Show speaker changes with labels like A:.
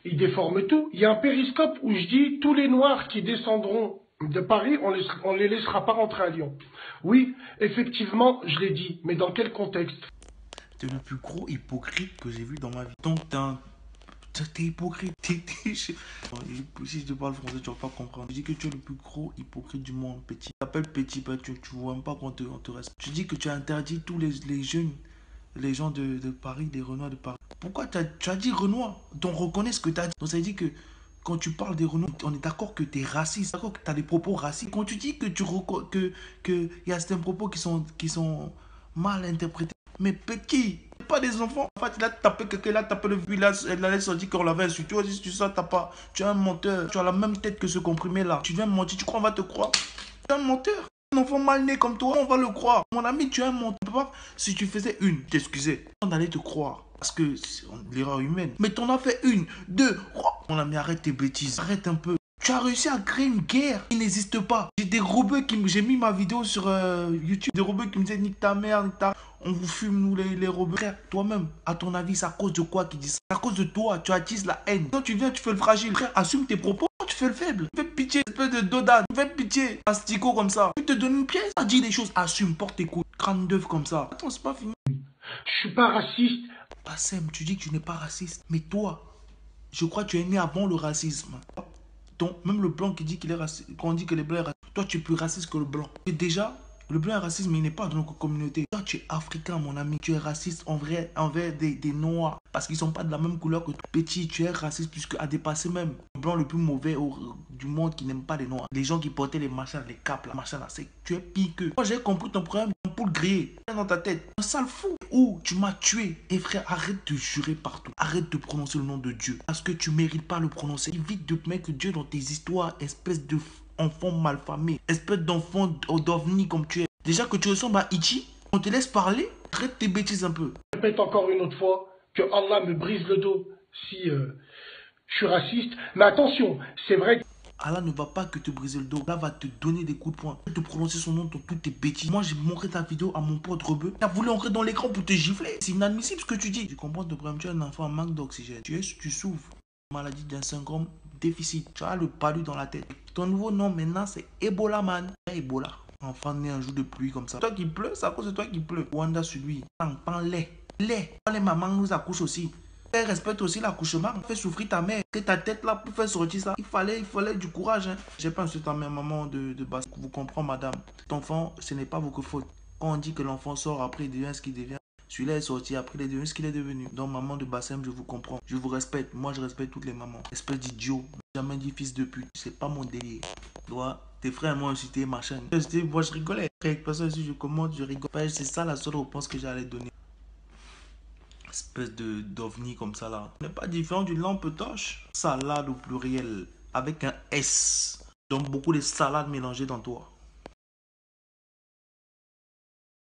A: Ils déforment tout. Il y a un périscope où je dis tous les Noirs qui descendront de Paris, on les laissera pas rentrer à Lyon. Oui, effectivement, je l'ai dit, mais dans quel contexte?
B: T'es le plus gros hypocrite que j'ai vu dans ma vie. Donc t'es hypocrite. Si je te parle français, tu vas pas comprendre. Je dis que tu es le plus gros hypocrite du monde, petit. Tu t'appelles petit, tu vois même pas qu'on te respecte. Tu dis que tu as interdit tous les jeunes, les gens de Paris, les Renois de Paris. Pourquoi tu as dit Renoir? Donc reconnais ce que tu as dit. Donc ça veut dire que quand tu parles des Renois, on est d'accord que tu es raciste, d'accord que tu as des propos racistes. Quand tu dis que y a certains propos qui sont mal interprétés, mais petit, pas des enfants. En fait, il a tapé quelqu'un, il a tapé le village, elle allait sortir qu'on l'avait insulté. Tu vois, si tu sens, t'as pas, tu es un menteur. Tu as la même tête que ce comprimé là. Tu viens me mentir, tu crois qu'on va te croire? Tu es un menteur. Un enfant mal né comme toi, on va le croire. Mon ami, tu es un menteur. Si tu faisais une, t'excusais, on allait te croire. Parce que c'est l'erreur humaine. Mais t'en as fait une, deux. Oh, mon ami, arrête tes bêtises. Arrête un peu. Tu as réussi à créer une guerre qui n'existe pas. J'ai des robots j'ai mis ma vidéo sur YouTube. Des robots qui me disaient nique ta mère, nique ta... On vous fume, nous, les robots. Frère, toi-même, à ton avis, c'est à cause de quoi qu'ils disent ça? C'est à cause de toi, tu attises la haine. Quand tu viens, tu fais le fragile. Frère, assume tes propos. Tu fais le faible. Fais pitié, espèce de dodane. Fais pitié, asticot comme ça. Tu te donnes une pièce. Dis des choses, assume, porte tes couilles. Crâne d'œuf comme ça. Attends, c'est pas fini.
A: Je suis pas raciste.
B: Bassem, tu dis que tu n'es pas raciste. Mais toi, je crois que tu es né avant le racisme. Donc, même le blanc qui dit qu'il est raciste, quand on dit que les blancs sont racistes, toi tu es plus raciste que le blanc. Et déjà, le blanc est raciste, mais il n'est pas dans notre communauté. Toi, tu es africain, mon ami. Tu es raciste envers des noirs. Parce qu'ils ne sont pas de la même couleur que toi. Petit, tu es raciste puisque à dépasser même. Le blanc le plus mauvais du monde qui n'aime pas les noirs. Les gens qui portaient les machins, les capes, là, machin là, tu es pire que. Moi, j'ai compris ton problème. Une poule grillée dans ta tête. Un sale fou. Ou tu m'as tué. Et frère, arrête de jurer partout. Arrête de prononcer le nom de Dieu. Parce que tu mérites pas le prononcer. Évite de mettre Dieu dans tes histoires, espèce de enfant malfamé, espèce d'enfant d'ovni comme tu es. Déjà que tu ressembles à Ichi, on te laisse parler, traite tes bêtises un peu.
A: Je répète encore une autre fois que Allah me brise le dos si je suis raciste. Mais attention, c'est vrai que
B: Allah ne va pas que te briser le dos. Allah va te donner des coups de poing. Te prononcer son nom dans toutes tes bêtises. Moi, j'ai montré ta vidéo à mon pote Rebeu. Il a voulu entrer dans l'écran pour te gifler. C'est inadmissible ce que tu dis. Tu comprends ton problème. Tu es un enfant en manque d'oxygène. Tu souffres. Maladie d'un syndrome déficit. Tu as le palu dans la tête. Ton nouveau nom maintenant, c'est Ebola Man. Ebola. Enfant né un jour de pluie comme ça. Toi qui pleut, c'est à cause de toi qui pleut. Wanda sur lui. Pan lait. Lait. Les mamans nous accouchent aussi. Respecte aussi l'accouchement. Fais souffrir ta mère. Que ta tête là pour faire sortir ça. Il fallait du courage. Hein. J'ai pas insulté ta mère, maman de base. Vous comprenez, madame. Cet enfant, ce n'est pas votre faute. Quand on dit que l'enfant sort, après il devient ce qu'il devient. Celui-là est sorti, après il est devenu ce qu'il est devenu. Donc, maman de Bassem, je vous comprends. Je vous respecte. Moi, je respecte toutes les mamans. Espèce d'idiot. Jamais dit fils de pute. C'est pas mon délire. Toi, tes frères m'ont insulté, machin. Moi, je rigolais. Avec personne, si je commente, je rigole. C'est ça la seule réponse que j'allais donner. Espèce d'ovni comme ça là. On n'est pas différent d'une lampe torche. Salade au pluriel avec un S. Donc beaucoup de salades mélangées dans toi.